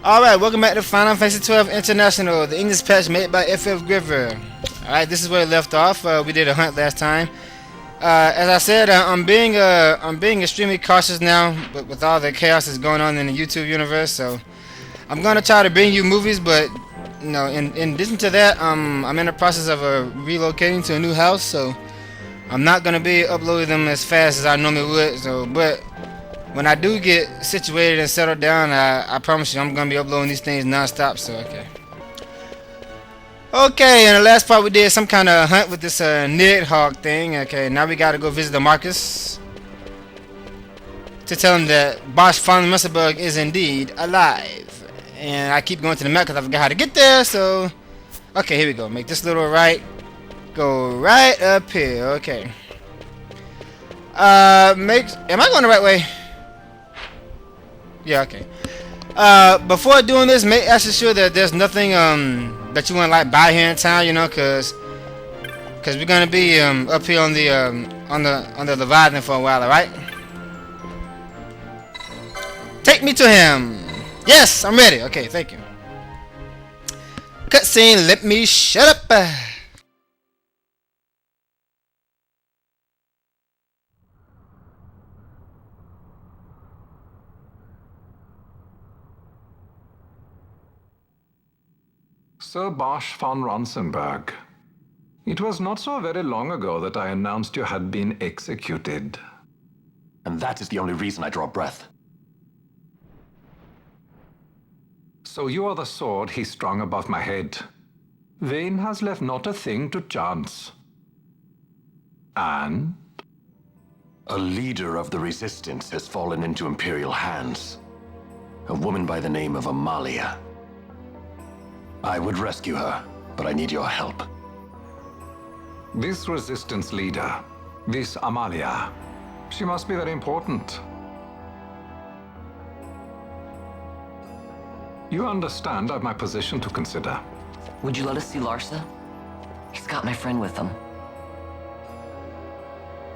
Alright, welcome back to Final Fantasy 12 International, the English patch made by FFgriever. Alright, this is where we left off. We did a hunt last time. As I said, I'm being extremely cautious now with all the chaos that's going on in the YouTube universe. So I'm gonna try to bring you movies, but you know, in addition to that, I'm in the process of relocating to a new house, so I'm not gonna be uploading them as fast as I normally would. So, but when I do get situated and settled down, I promise you I'm gonna be uploading these things non-stop. So okay. Okay, in the last part we did some kind of hunt with this Nidhogg thing. Okay, now we gotta go visit the Marquis to tell him that Bosch von Musselburg is indeed alive. And I keep going to the map because I forgot how to get there. So, okay, here we go. Make this little right. Go right up here. Okay. Am I going the right way? Yeah, okay. Before doing this, make actually sure that there's nothing that you want to like buy here in town, you know, cause we're gonna be up here on the Leviathan for a while, alright? Take me to him. Yes, I'm ready. Okay, thank you. Cutscene. Let me shut up. Sir Bosch von Ronsenberg, it was not so very long ago that I announced you had been executed. And that is the only reason I draw breath. So you are the sword he strung above my head. Vane has left not a thing to chance. And? A leader of the Resistance has fallen into Imperial hands. A woman by the name of Amalia. I would rescue her, but I need your help. This Resistance leader, this Amalia, she must be very important. You understand I've my position to consider. Would you let us see Larsa? He's got my friend with him.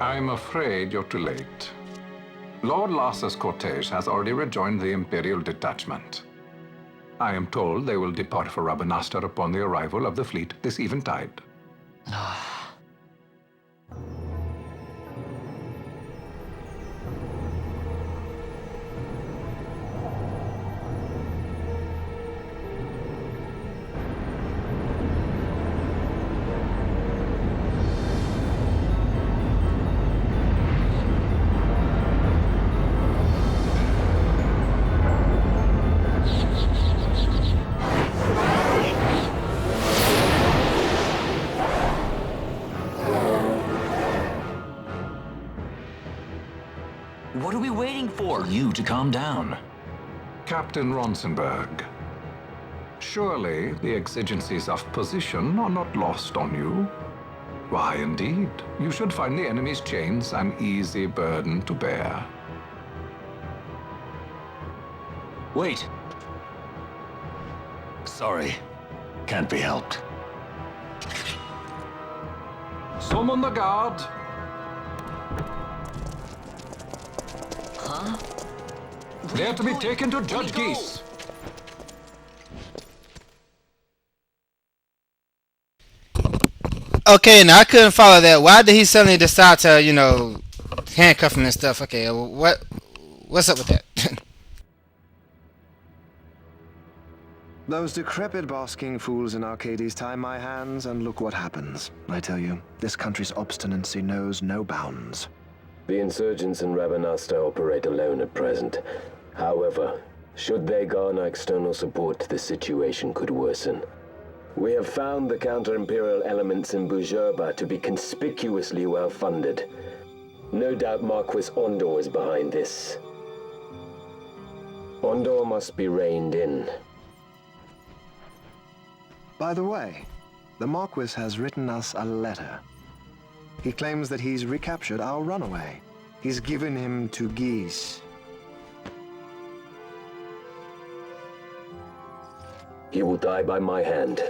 I'm afraid you're too late. Lord Larsa's cortege has already rejoined the Imperial detachment. I am told they will depart for Rabanastre upon the arrival of the fleet this eventide. What are we waiting for? You to calm down. Captain Ronsenberg, surely the exigencies of position are not lost on you. Why, indeed, you should find the enemy's chains an easy burden to bear. Wait. Sorry. Can't be helped. Summon the guard. Huh? They are to be taken to Judge Ghis. Okay, now I couldn't follow that. Why did he suddenly decide to, you know, handcuff him and stuff? Okay, what's up with that? Those decrepit basking fools in Arcades tie my hands, and look what happens. I tell you, this country's obstinacy knows no bounds. The insurgents in Rabanastre operate alone at present. However, should they garner external support, the situation could worsen. We have found the counter-imperial elements in Bujerba to be conspicuously well-funded. No doubt Marquis Ondore is behind this. Ondore must be reined in. By the way, the Marquis has written us a letter. He claims that he's recaptured our runaway. He's given him to Ghis. He will die by my hand.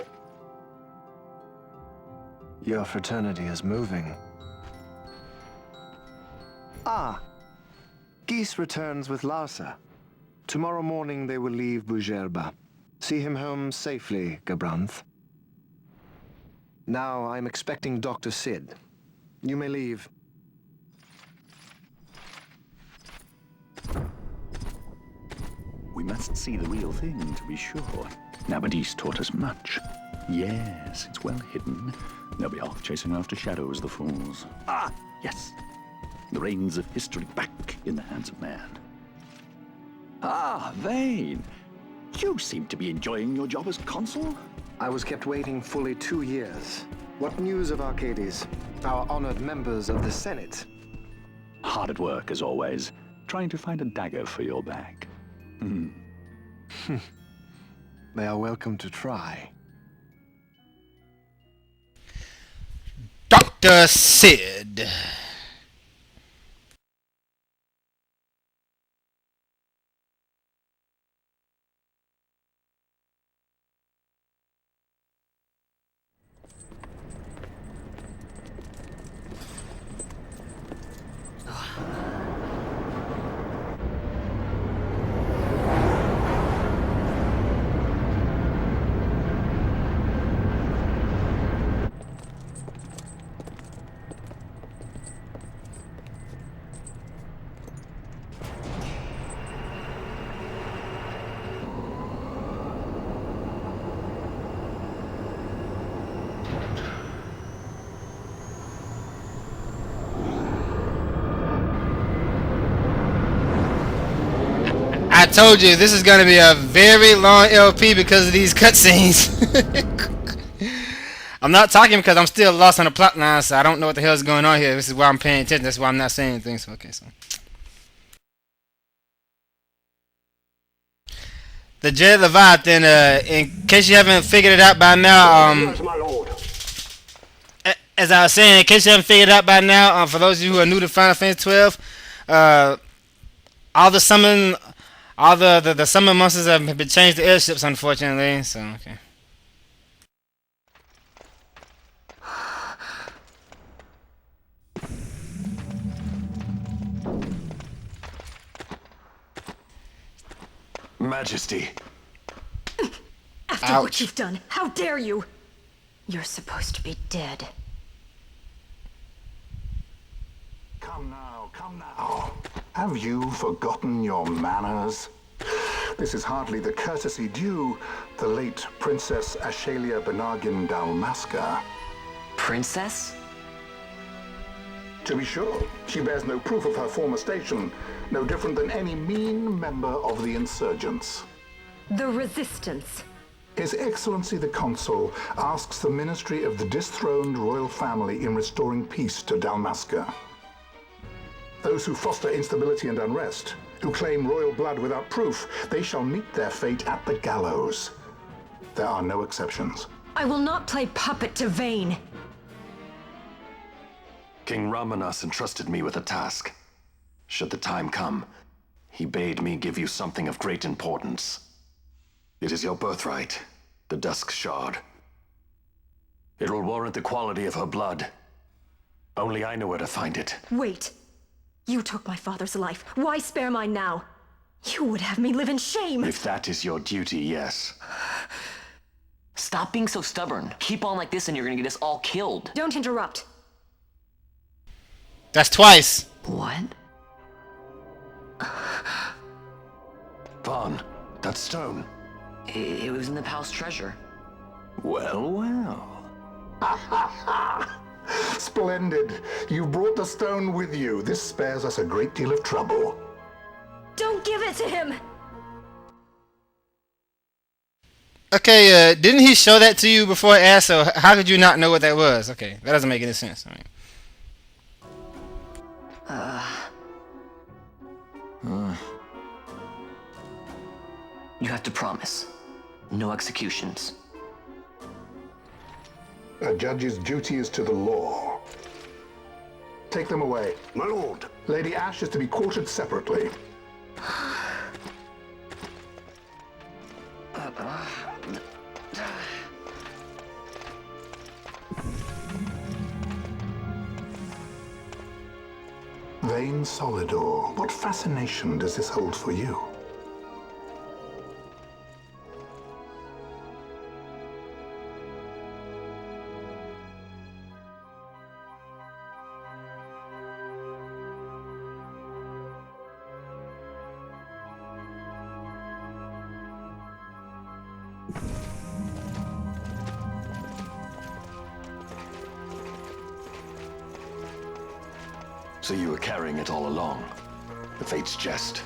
Your fraternity is moving. Ah! Ghis returns with Larsa. Tomorrow morning they will leave Bujerba. See him home safely, Gabranth. Now I'm expecting Dr. Sid. You may leave. We must see the real thing, to be sure. Nabadis taught us much. Yes, it's well hidden. They'll be off chasing after shadows, the fools. Ah, yes. The reins of history back in the hands of man. Ah, Vane. You seem to be enjoying your job as consul. I was kept waiting fully 2 years. What news of Arcades? Our honored members of the Senate? Hard at work, as always, trying to find a dagger for your back. They are welcome to try. Dr. Sid. I told you this is going to be a very long LP because of these cutscenes. I'm not talking because I'm still lost on the plot line, so I don't know what the hell is going on here. This is why I'm paying attention. That's why I'm not saying anything. So okay, so the Dread Leviathan. In case you haven't figured it out by now, as I was saying, in case you haven't figured it out by now, for those of you who are new to Final Fantasy 12, all the summon monsters have been changed to airships, unfortunately. So okay. Majesty. After Ouch. what you've done, how dare you? You're supposed to be dead. Come now. Have you forgotten your manners? This is hardly the courtesy due the late Princess Ashelia Benargin Dalmasca. Princess? To be sure, she bears no proof of her former station, no different than any mean member of the insurgents. The Resistance. His Excellency the Consul asks the ministry of the dethroned royal family in restoring peace to Dalmasca. Those who foster instability and unrest, who claim royal blood without proof, they shall meet their fate at the gallows. There are no exceptions. I will not play puppet to Vane. King Ramanas entrusted me with a task. Should the time come, he bade me give you something of great importance. It is your birthright, the Dusk Shard. It will warrant the quality of her blood. Only I know where to find it. Wait. You took my father's life. Why spare mine now? You would have me live in shame. If that is your duty, yes. Stop being so stubborn. Keep on like this and you're gonna get us all killed. Don't interrupt. That's twice. What? Vaughn, that stone. It was in the palace treasure. Well. Splendid. You brought the stone with you. This spares us a great deal of trouble. Don't give it to him! Okay, didn't he show that to you before I asked? So how could you not know what that was? Okay, that doesn't make any sense. I mean. You have to promise. No executions. A judge's duty is to the law. Take them away. My lord. Lady Ashe is to be quartered separately. Vane Solidor, what fascination does this hold for you? So you were carrying it all along? The Fate's jest?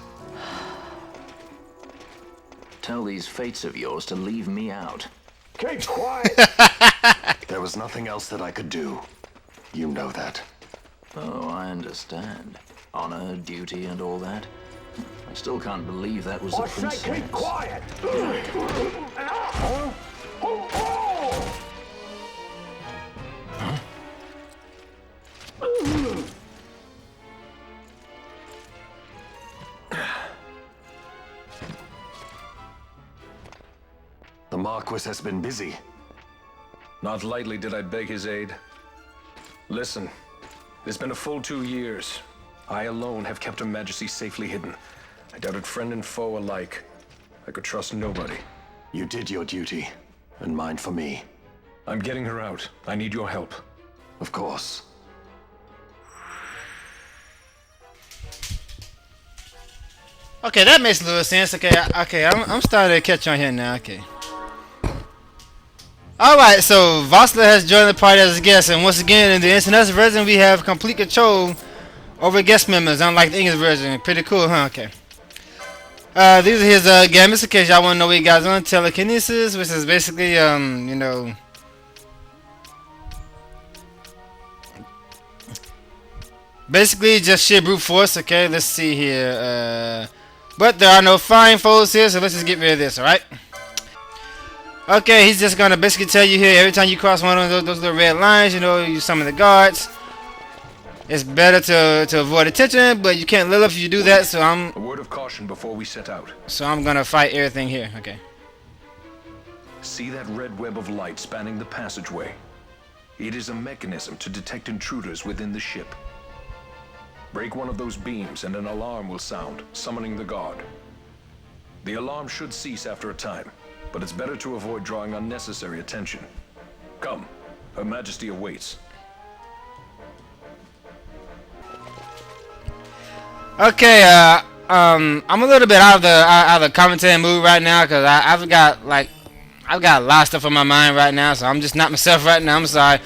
Tell these fates of yours to leave me out. Keep quiet! There was nothing else that I could do. You know that. Oh, I understand. Honor, duty, and all that. I still can't believe that was a princess. Keep quiet! The Marquis has been busy. Not lightly did I beg his aid. Listen, it's been a full 2 years. I alone have kept Her Majesty safely hidden. I doubted friend and foe alike. I could trust nobody. You did your duty, and mine for me. I'm getting her out. I need your help. Of course. Okay, that makes a little sense. Okay, I'm starting to catch on here now. Okay. Alright, so Vossler has joined the party as a guest, and once again, in the international version, we have complete control over guest members, unlike the English version. Pretty cool, huh? Okay. These are his gamuts, in case y'all want to know what he got on. Telekinesis, which is basically, you know... basically just sheer brute force, okay? Let's see here. But there are no flying foes here, so let's just get rid of this, alright? Okay, he's just gonna basically tell you here, every time you cross one of those little red lines, you know, you summon the guards. It's better to avoid attention, but you can't level up if you do that, so A word of caution before we set out. I'm gonna fight everything here, okay. See that red web of light spanning the passageway? It is a mechanism to detect intruders within the ship. Break one of those beams and an alarm will sound, summoning the guard. The alarm should cease after a time, but it's better to avoid drawing unnecessary attention. Come, Her Majesty awaits. Okay, I'm a little bit out of the commentating mood right now, cause I've got a lot of stuff on my mind right now, so I'm just not myself right now. I'm sorry,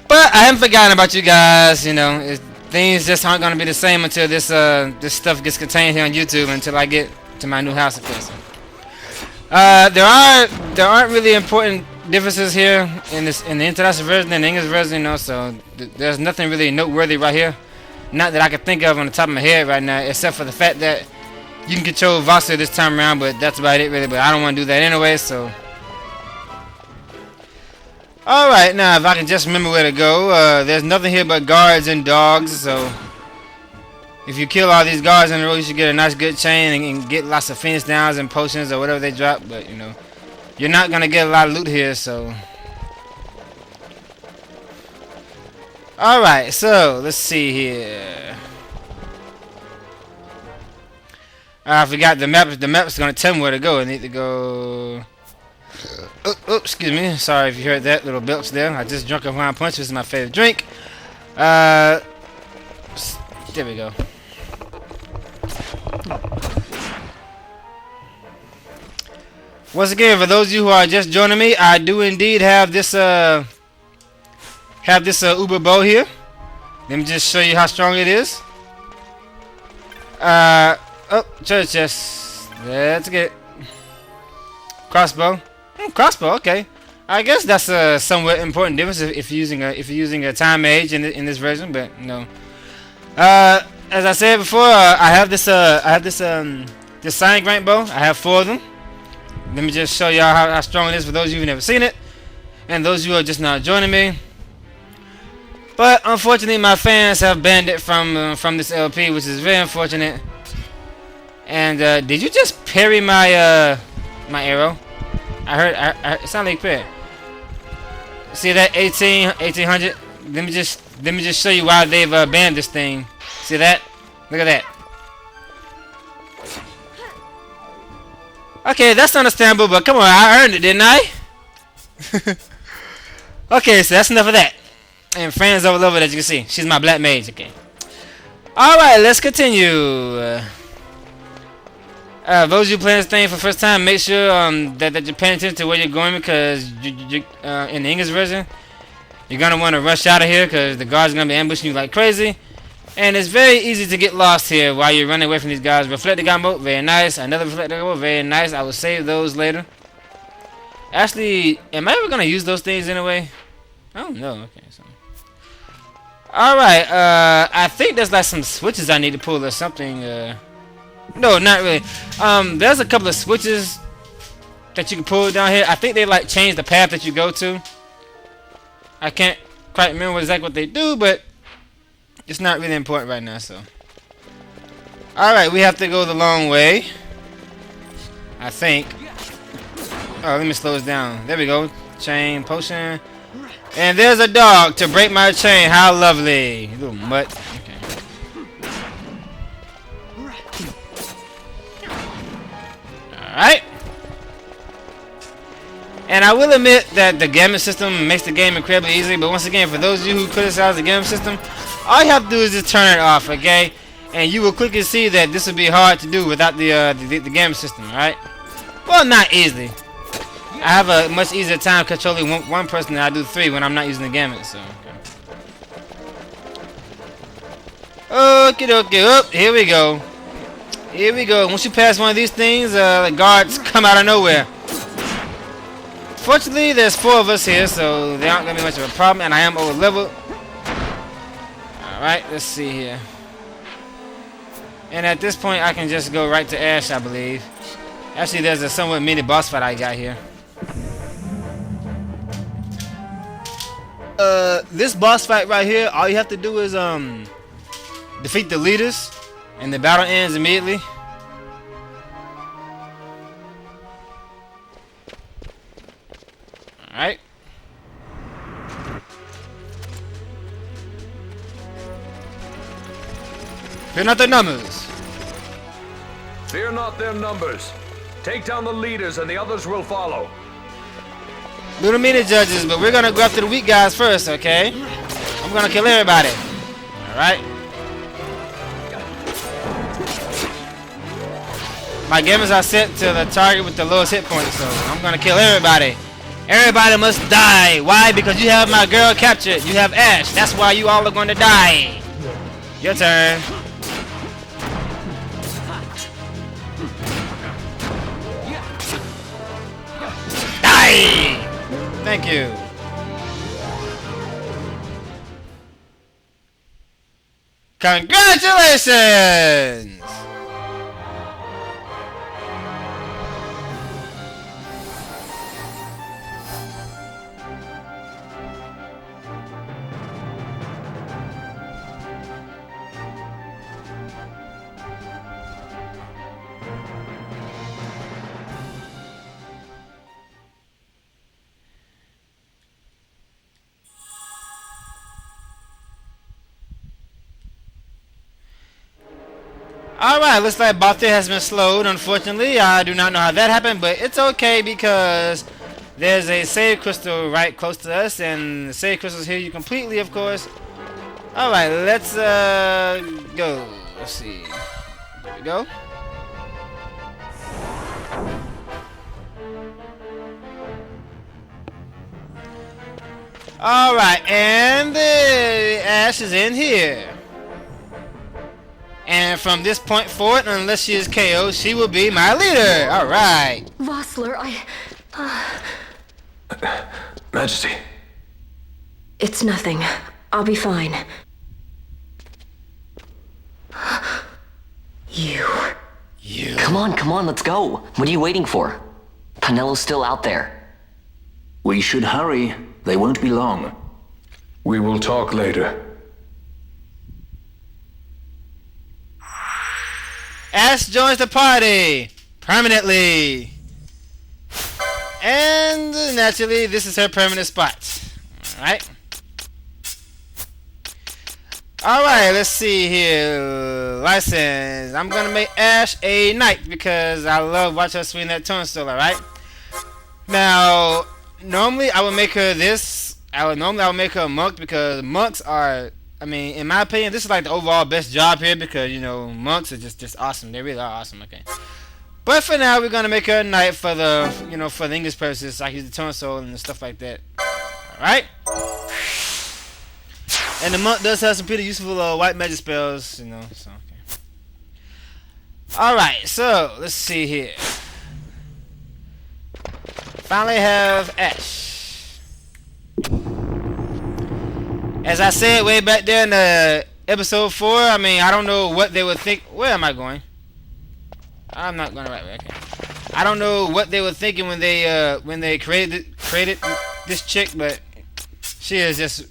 but I haven't forgotten about you guys. You know, things just aren't gonna be the same until this stuff gets contained here on YouTube, until I get to my new house, of course. There aren't really important differences here in the international version and the English version, you know. So there's nothing really noteworthy right here, not that I can think of on the top of my head right now, except for the fact that you can control Vossler this time around. But that's about it, really. But I don't want to do that anyway. So, all right, now if I can just remember where to go, there's nothing here but guards and dogs. So if you kill all these guards in a row, you should get a nice good chain and get lots of Phoenix Downs and potions or whatever they drop. But, you know, you're not going to get a lot of loot here, so. Alright, so let's see here. I forgot the map. The map's going to tell me where to go. I need to go. Oh, excuse me. Sorry if you heard that little belch there. I just drank a wine punch. This is my favorite drink. There we go. Once again, for those of you who are just joining me, I do indeed have this uber bow here. Let me just show you how strong it is. Oh, church chest. Let's get crossbow. Crossbow, okay. I guess that's a somewhat important difference if you're using a time mage in this version, but no. As I said before, I have this sign rank bow. I have 4 of them. Let me just show y'all how strong it is for those of you who've never seen it, and those of you who are just now joining me. But unfortunately, my fans have banned it from this LP, which is very unfortunate. And did you just parry my my arrow? I heard it sounded like parry. See that 1800? Let me just show you why they've banned this thing. See that? Look at that. Okay, that's understandable, but come on, I earned it, didn't I? Okay, so that's enough of that. And Fran's over there, as you can see. She's my black mage, okay. Alright, let's continue. Those of you playing this thing for the first time, make sure that you're paying attention to where you're going, because in the English version, you're gonna want to rush out of here because the guards are gonna be ambushing you like crazy, and it's very easy to get lost here while you're running away from these guys. Reflector gun mode, very nice. Another reflector gun mode, very nice. I will save those later. Actually, am I ever gonna use those things anyway? I don't know. Okay, so. Alright, I think there's like some switches I need to pull or something. No, not really. There's a couple of switches that you can pull down here. I think they like change the path that you go to. I can't quite remember exactly what they do, but it's not really important right now, so. Alright, we have to go the long way, I think. Oh, let me slow this down. There we go. Chain, potion. And there's a dog to break my chain. How lovely. Little mutt. Okay. Alright. And I will admit that the gaming system makes the game incredibly easy, but once again, for those of you who criticize the gaming system, all you have to do is just turn it off, okay? And you will quickly see that this will be hard to do without the gaming system, alright? Well, not easily. I have a much easier time controlling one person than I do 3 when I'm not using the gamut, so. Okay, up, here we go. Here we go. Once you pass one of these things, the guards come out of nowhere. Fortunately, there's 4 of us here, so they aren't going to be much of a problem, and I am over leveled. Alright, let's see here. And at this point, I can just go right to Ashe, I believe. Actually, there's a somewhat mini boss fight I got here. This boss fight right here, all you have to do is defeat the leaders, and the battle ends immediately. Alright. Fear not their numbers. Fear not their numbers. Take down the leaders and the others will follow. Little mini judges, but we're gonna go after the weak guys first, okay? I'm gonna kill everybody. Alright. My gamers are set to the target with the lowest hit points, so I'm gonna kill everybody. Everybody must die. Why? Because you have my girl captured. You have Ashe. That's why you all are going to die. Your turn. Die! Thank you. Congratulations! Alright, looks like Balthier has been slowed, unfortunately. I do not know how that happened, but it's okay because there's a save crystal right close to us, and the save crystals heal you completely, of course. Alright, let's go. Let's see. There we go. Alright, and the Ashe is in here. And from this point forward, unless she is KO, she will be my leader. Alright. Vossler, Majesty. It's nothing. I'll be fine. You. Come on, let's go. What are you waiting for? Penello's still out there. We should hurry. They won't be long. We will talk later. Ashe joins the party permanently, and naturally this is her permanent spot. Alright, let's see here. License. I'm gonna make Ashe a knight because I love watching her swing that turnstile. Alright, now normally I would make her this. I would make her a monk because monks are, I mean, in my opinion, this is like the overall best job here because, you know, monks are just awesome. They really are awesome, okay. But for now, we're gonna make her a knight for the, you know, for the English purposes. I use the torso and stuff like that. All right. And the monk does have some pretty useful white magic spells, you know. So. Okay. All right. So let's see here. Finally have Ashe. As I said way back there in episode 4, I mean, I don't know what they would think. Where am I going? I'm not going the right way. Okay. I don't know what they were thinking when they created this chick, but she is just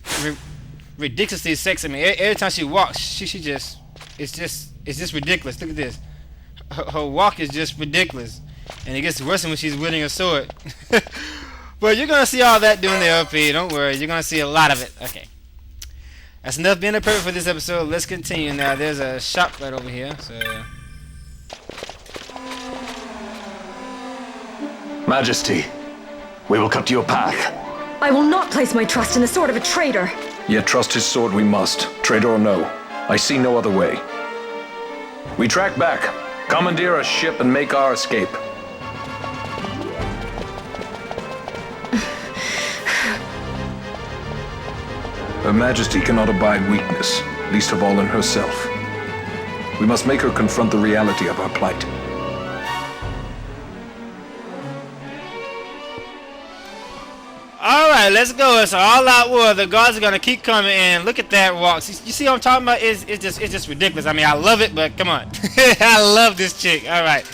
ridiculously sexy. I mean, every time she walks, she just it's just ridiculous. Look at this. Her walk is just ridiculous, and it gets worse when she's wielding a sword. But you're gonna see all that during the LP. Don't worry, you're gonna see a lot of it. Okay. That's enough being a perfect for this episode. Let's continue now. There's a shop right over here. So. Majesty, we will cut your path. I will not place my trust in the sword of a traitor. Yet trust his sword we must, traitor or no. I see no other way. We track back, commandeer a ship and make our escape. Her Majesty cannot abide weakness, least of all in herself. We must make her confront the reality of our plight. Alright, let's go. It's an all-out war. The guards are gonna keep coming in. Look at that walk. You see what I'm talking about? It's just ridiculous. I mean, I love it, but come on. I love this chick. Alright.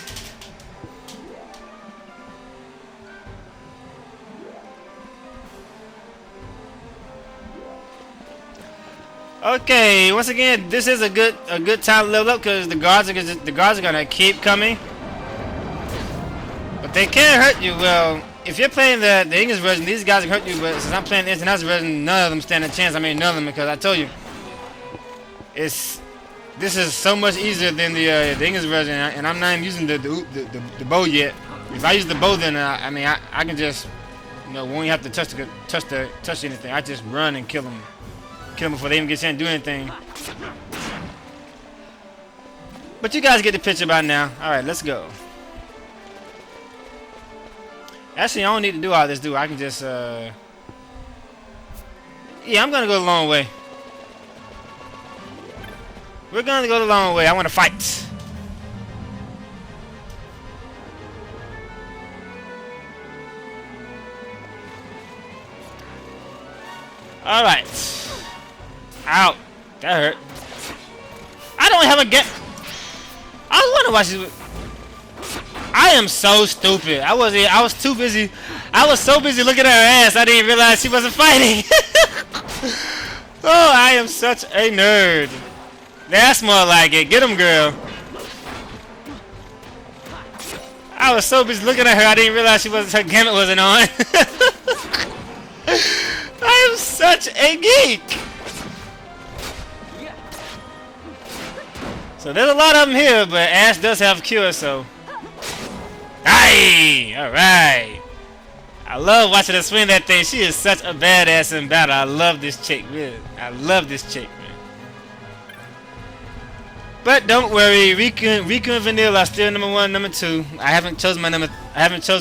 Okay, once again, this is a good time to level up because the guards are gonna keep coming. But they can't hurt you. Well, if you're playing the English version, these guys can hurt you, but since I'm playing the international version, none of them stand a chance. I mean, none of them, because I told you, this is so much easier than the English version, and I'm not even using the bow yet. If I use the bow, then I mean, I can just, you know, won't even have to touch anything. I just run and kill them before they even get a chance to do anything. But you guys get the picture by now. All right, let's go. Actually, I don't need to do all this, do I? I can just, yeah, I'm gonna go the long way. We're gonna go the long way. I want to fight. All right. Ow, that hurt. I don't have a get. I wonder why she's. I am so stupid. I was too busy. I was so busy looking at her ass, I didn't realize she wasn't fighting. Oh, I am such a nerd. That's more like it. Get him, girl. I was so busy looking at her, I didn't realize her gamut wasn't on. I am such a geek. So there's a lot of them here, but Ashe does have cure, so. Aye! Alright. I love watching her swing that thing. She is such a badass in battle. I love this chick, really. I love this chick, man. But don't worry, Riku and Vanilla are still number 1, number 2. I haven't chosen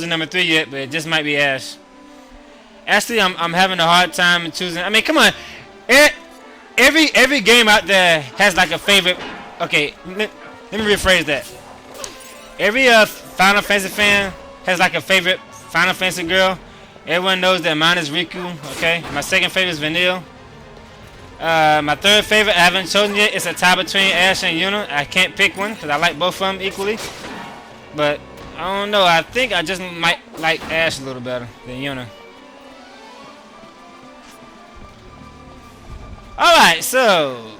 number 3 yet, but it just might be Ashe. Actually, I'm having a hard time choosing. I mean, come on. Every game out there has like a favorite. Okay, let me rephrase that. Every Final Fantasy fan has like a favorite Final Fantasy girl. Everyone knows that mine is Riku. Okay, my second favorite is Vanille. My third favorite I haven't chosen yet. It's a tie between Ashe and Yuna. I can't pick one because I like both of them equally. But I don't know. I think I just might like Ashe a little better than Yuna. All right, so.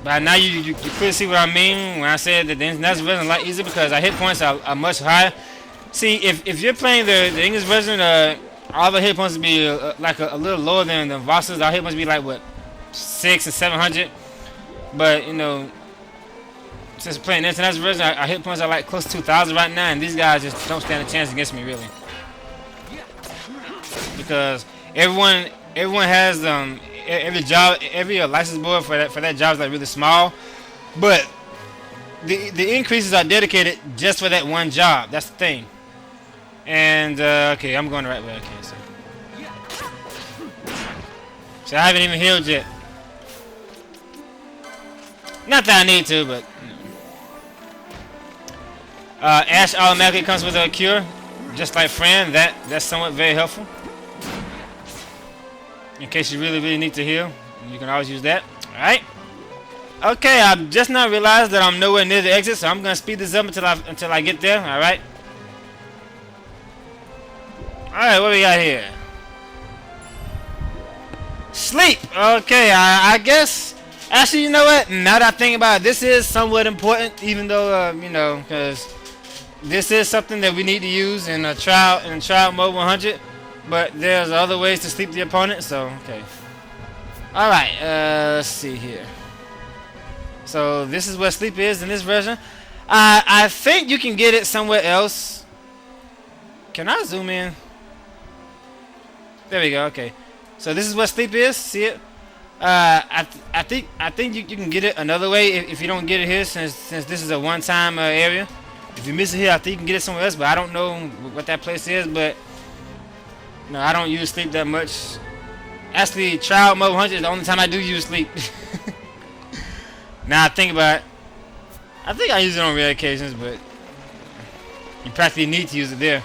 But now you could see what I mean when I said that the international version is a lot easier because our hit points are much higher. See, if you're playing the English version, all the hit points would be like a little lower than the Voss's. Our hit points would be like what, 600 and 700. But you know, since we're playing the international version, our hit points are like close to 2,000 right now, and these guys just don't stand a chance against me really. Because everyone has every license board for that job is like really small, but the increases are dedicated just for that one job. That's the thing. And okay, I'm going the right way. Okay, so I haven't even healed yet. Not that I need to, but Ashe automatically comes with a cure, just like Fran. That's somewhat very helpful. In case you really need to heal, you can always use that. All right. Okay, I've just now realized that I'm nowhere near the exit, so I'm gonna speed this up until I get there. All right. All right, what we got here? Sleep. Okay, I guess. Actually, you know what? Now that I think about it, this is somewhat important, even though you know, because this is something that we need to use in trial mode 100. But there's other ways to sleep the opponent. So okay. All right. Let's see here. So this is where sleep is in this version. I think you can get it somewhere else. Can I zoom in? There we go. Okay. So this is where sleep is. See it? I think you can get it another way if you don't get it here, since this is a one-time area. If you miss it here, I think you can get it somewhere else, but I don't know what that place is. But no, I don't use sleep that much. Actually, trial mode 100 is the only time I do use sleep. Now I think about it, I think I use it on rare occasions, but you practically need to use it there.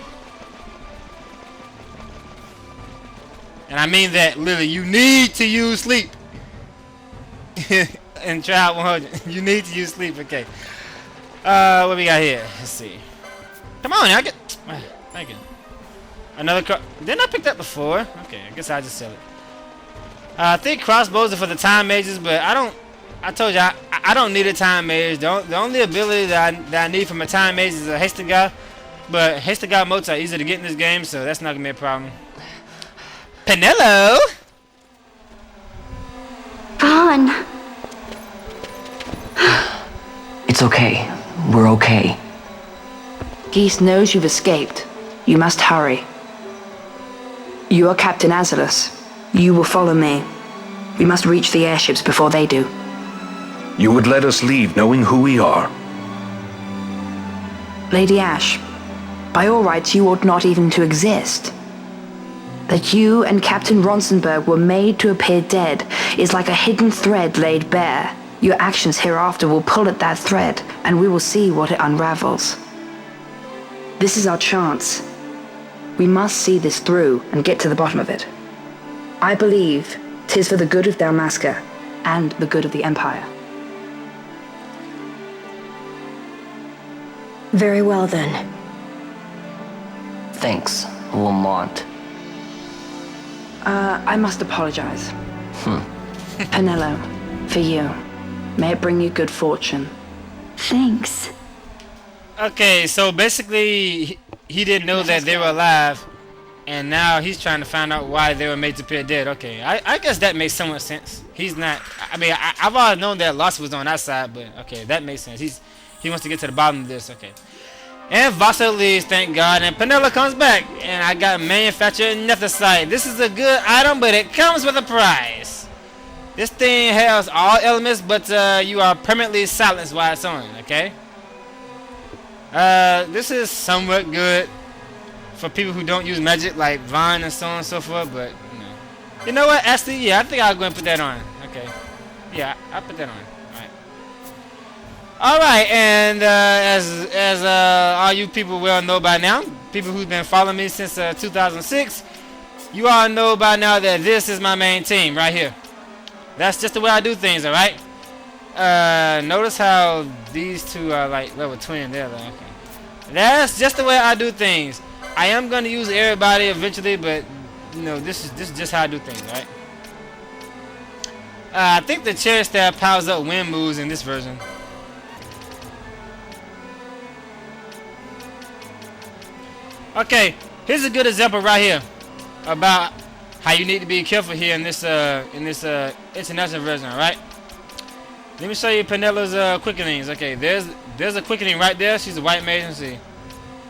And I mean that literally, you need to use sleep. In trial 100, you need to use sleep. Okay. What we got here? Let's see. Come on, I get. Thank you. Another car. Didn't I pick that before? Okay, I guess I'll just sell it. I think crossbows are for the time mages, but I don't. I told you I don't need a time mage. The only ability that I need from a time mage is a hasted guy, but hasted guy motes are easy to get in this game, so that's not gonna be a problem. Penelo. Vaughn. It's okay. We're okay. Ghis knows you've escaped. You must hurry. You are Captain Azalus. You will follow me. We must reach the airships before they do. You would let us leave knowing who we are? Lady Ashe, by all rights you ought not even to exist. That you and Captain Ronsenberg were made to appear dead is like a hidden thread laid bare. Your actions hereafter will pull at that thread, and we will see what it unravels. This is our chance. We must see this through and get to the bottom of it. I believe 'tis for the good of Dalmasca and the good of the Empire. Very well then. Thanks, Lamont. I must apologize. Penelo, for you. May it bring you good fortune. Thanks. Okay, so basically he didn't know that they were alive, and now he's trying to find out why they were made to appear dead. Okay, I guess that makes somewhat sense. He's not. I mean, I've always known that Lost was on that side, but okay, that makes sense. He wants to get to the bottom of this. Okay. And Vasa leaves, thank God, and Penelo comes back, and I got manufactured Nethicite. This is a good item, but it comes with a price. This thing has all elements, but you are permanently silenced while it's on, okay? This is somewhat good for people who don't use magic, like Vaughn and so on and so forth, but, you know what? Actually, yeah, I think I'll go and put that on. Okay. Yeah, I'll put that on. Alright, and as all you people well know by now, people who've been following me since 2006, you all know by now that this is my main team right here. That's just the way I do things, alright? Notice how these two are like level 20 there. Okay. That's just the way I do things. I am going to use everybody eventually, but you know, this is just how I do things, right? I think the cherry staff powers up wind moves in this version. Okay, here's a good example right here about how you need to be careful here in this international version. All right, let me show you Penelo's quickenings. Okay, there's a quickening right there. She's a white mage. Let's see.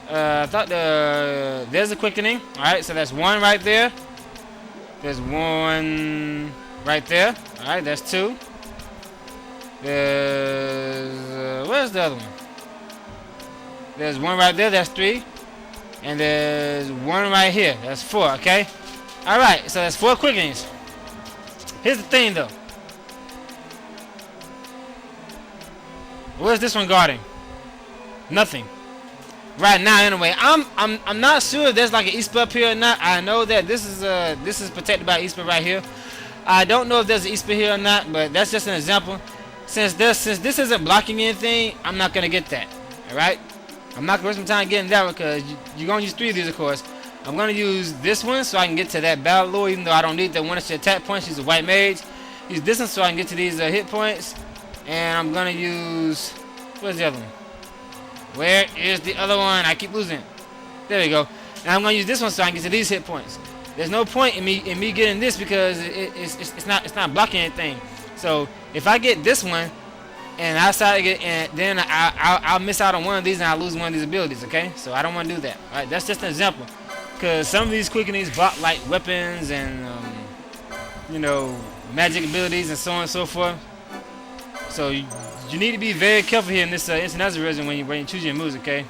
I thought there's a quickening. All right, so that's one right there. There's one right there. All right, that's two. There's where's the other one? There's one right there. That's 3, and there's one right here. That's 4. Okay. All right. So that's 4 quickenings. Here's the thing, though. Where's this one guarding? Nothing. Right now, anyway. I'm not sure if there's like an East up here or not. I know that this is protected by East right here. I don't know if there's an East here or not, but that's just an example. Since this isn't blocking anything, I'm not gonna get that. All right. I'm not gonna waste my time getting that one because you're gonna use 3 of these, of course. I'm gonna use this one so I can get to that battle lore, even though I don't need that one extra attack point. She's a white mage. Use this one so I can get to these hit points. And I'm gonna use, where's the other one? Where is the other one? I keep losing. There we go. And I'm gonna use this one so I can get to these hit points. There's no point in me getting this because it's not blocking anything. So if I get this one and I decide to get, and then I'll miss out on one of these and I'll lose one of these abilities. Okay, so I don't want to do that. All right, that's just an example. Because some of these quickenings block like weapons and you know, magic abilities and so on and so forth. So you need to be very careful here in this international version when you choose your moves, okay?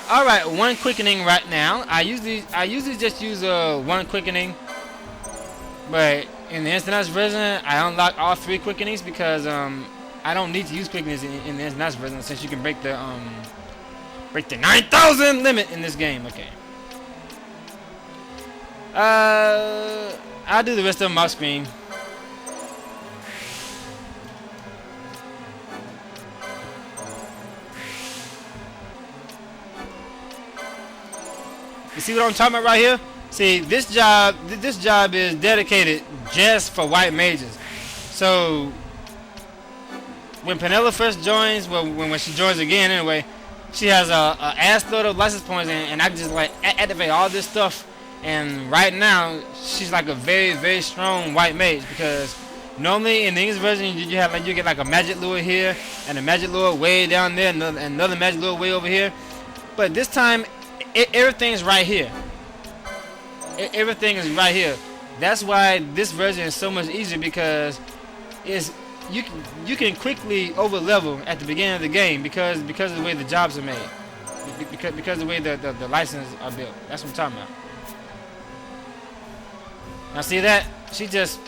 All right, 1 quickening right now. I usually just use 1 quickening, but in the international version, I unlock all 3 quickenings because I don't need to use quickenings in the international version since you can break the 9,000 limit in this game. Okay. I'll do the rest of them off screen. You see what I'm talking about right here? See, this job is dedicated just for white mages. So when Penella first joins, well, when she joins again anyway, she has a ass load of license points, and I can just like activate all this stuff. And right now, she's like a very, very strong white mage because normally in the English version you get like a magic lure here and a magic lure way down there, and another magic lure way over here. But this time, everything's right here. Everything is right here. That's why this version is so much easier because you can quickly over level at the beginning of the game because of the way the jobs are made, because of the way the licenses are built. That's what I'm talking about. Now see that? She just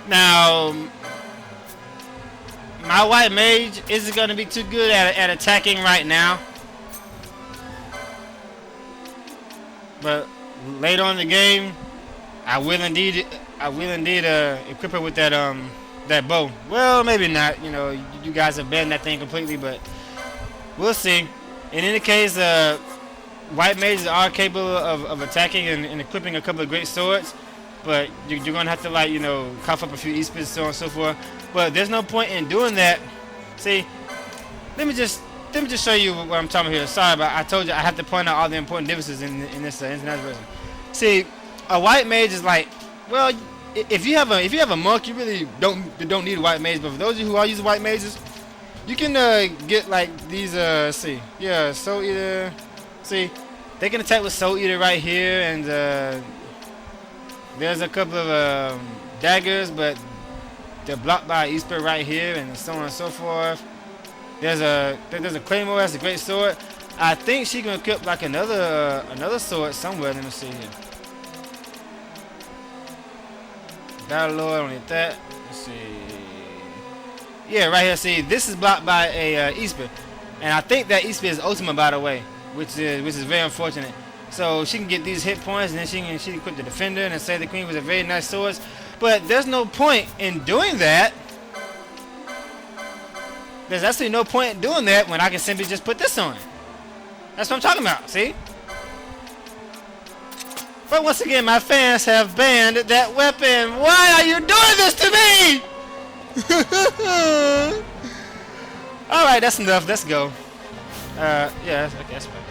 now my white mage isn't going to be too good at attacking right now. But later on in the game, I will indeed equip her with that bow. Well, maybe not. You know, you guys have banned that thing completely, but we'll see. In any case, white mages are capable of attacking and equipping a couple of great swords, but you're gonna have to, like, you know, cough up a few Easpers and so on and so forth. But there's no point in doing that. See, let me just show you what I'm talking about here. Sorry, but I told you I have to point out all the important differences in this international version. See, a white mage is like, well, if you have a monk, you really don't need a white mage. But for those of you who are using white mages, you can get like these. Soul Eater. See, they can attack with Soul Eater right here, and there's a couple of daggers, but they're blocked by Easter right here, and so on and so forth. There's a Claymore. That's a great sword. I think she can equip like another sword somewhere. Let me see here. Battle Lord, don't need that. Let's see. Yeah, right here. See, this is blocked by a Easter, and I think that Easter is ultimate, by the way, which is very unfortunate. So she can get these hit points, and then she can equip the Defender and Save the Queen with a very nice swords. But there's no point in doing that. There's actually no point in doing that when I can simply just put this on. That's what I'm talking about, see? But once again, my fans have banned that weapon. Why are you doing this to me? Alright, that's enough. Let's go. Yeah, okay, that's fine.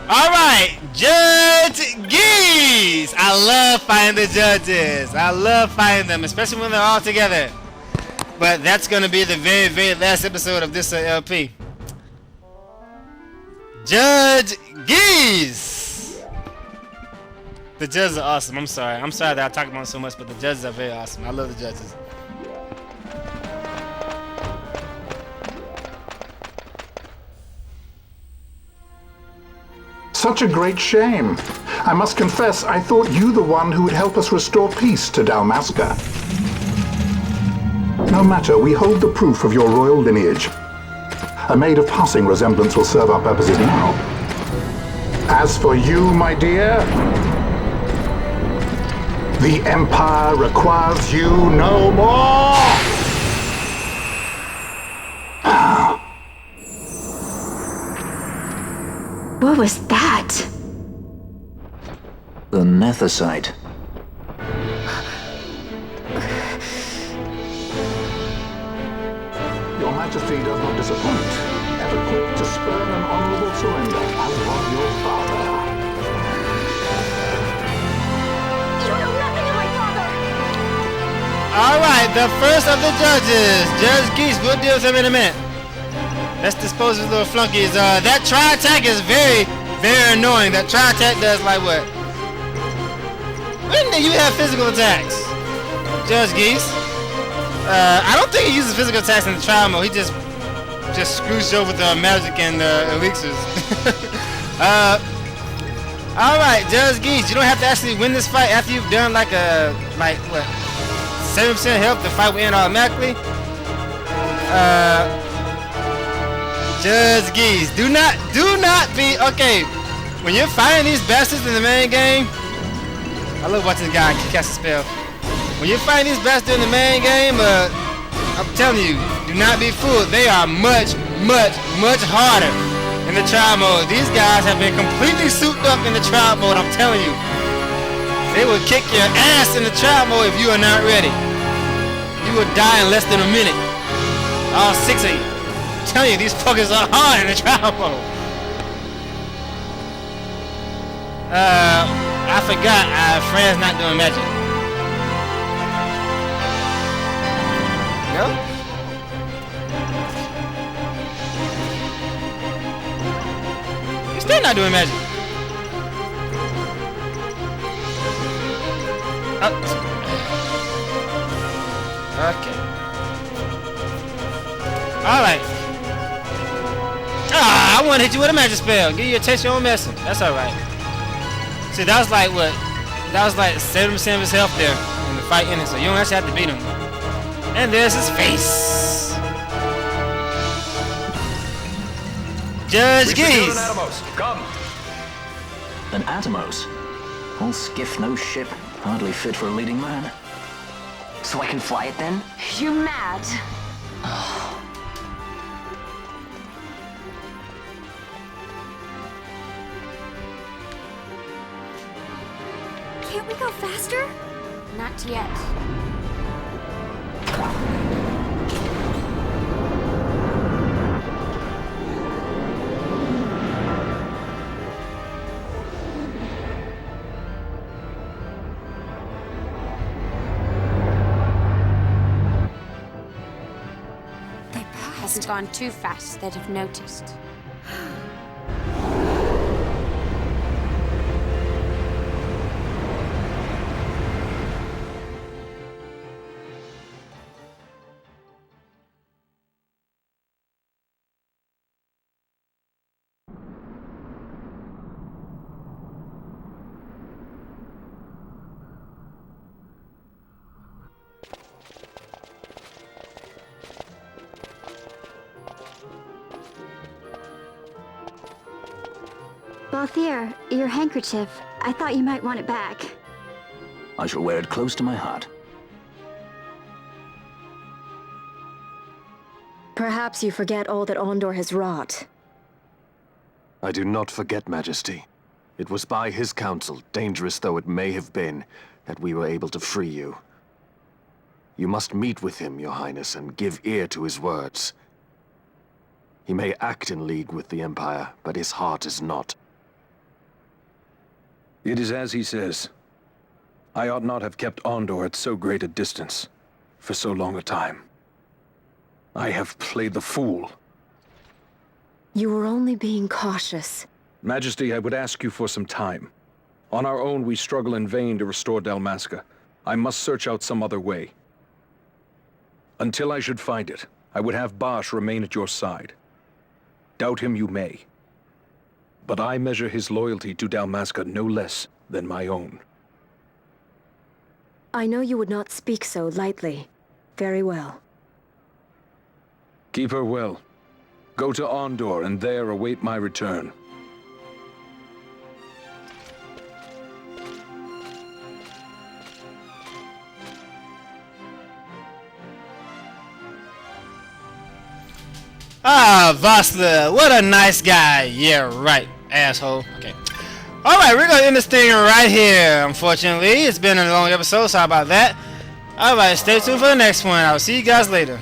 Alright, Judge Ghis! I love fighting the judges. I love fighting them, especially when they're all together. But that's going to be the very, very last episode of this LP. Judge Ghis. The judges are awesome. I'm sorry that I talk about them so much, but the judges are very awesome. I love the judges. Such a great shame. I must confess, I thought you the one who would help us restore peace to Dalmasca. No matter, we hold the proof of your royal lineage. A maid of passing resemblance will serve our purposes now. As for you, my dear, the Empire requires you no more! What was that? The Nethicite. Your Majesty does not disappoint. Ever quick to spurn an honorable surrender, as was your father. You know nothing of my father! Alright, the first of the judges, Judge Ghis. We'll deal with him in a minute. Let's dispose of the little flunkies. That tri-attack is very, very annoying. That tri-attack does like what? When do you have physical attacks? Judge Ghis? I don't think he uses physical attacks in the trial mode. He just screws you over the magic and elixirs. Alright, Judge Ghis. You don't have to actually win this fight after you've done like 7% health. The fight will end automatically. Judge Ghis, do not be okay. When you're fighting these bastards in the main game, I love watching the guy cast a spell. When you're fighting these bastards in the main game, I'm telling you, do not be fooled. They are much harder in the trial mode. These guys have been completely souped up in the trial mode. I'm telling you, they will kick your ass in the trial mode if you are not ready. You will die in less than a minute. All 6 of you. I'm telling you, these fuckers are hard in the trial mode. I forgot, Fran's not doing magic. No? You're still not doing magic. Okay. Alright. I want to hit you with a magic spell. Give you a taste of your own medicine. That's alright. See, that was like what? That was like 7% of his health there in the fight ended, so you don't actually have to beat him. And there's his face. Judge Ghis. Come. An Atomos? All skiff, no ship. Hardly fit for a leading man. So I can fly it then? You're mad. Can't we go faster? Not yet. They passed. Hasn't gone too fast, they'd have noticed. Balthier, your handkerchief. I thought you might want it back. I shall wear it close to my heart. Perhaps you forget all that Ondore has wrought. I do not forget, Majesty. It was by his counsel, dangerous though it may have been, that we were able to free you. You must meet with him, Your Highness, and give ear to his words. He may act in league with the Empire, but his heart is not. It is as he says. I ought not have kept Ondore at so great a distance for so long a time. I have played the fool. You were only being cautious. Majesty, I would ask you for some time. On our own, we struggle in vain to restore Dalmasca. I must search out some other way. Until I should find it, I would have Basch remain at your side. Doubt him you may. But I measure his loyalty to Dalmasca no less than my own. I know you would not speak so lightly. Very well. Keep her well. Go to Ondore and there await my return. Ah, Vossler, what a nice guy. Yeah, right, asshole. Okay. Alright, we're gonna end this thing right here. Unfortunately, it's been a long episode, sorry about that. Alright, stay tuned for the next one. I'll see you guys later.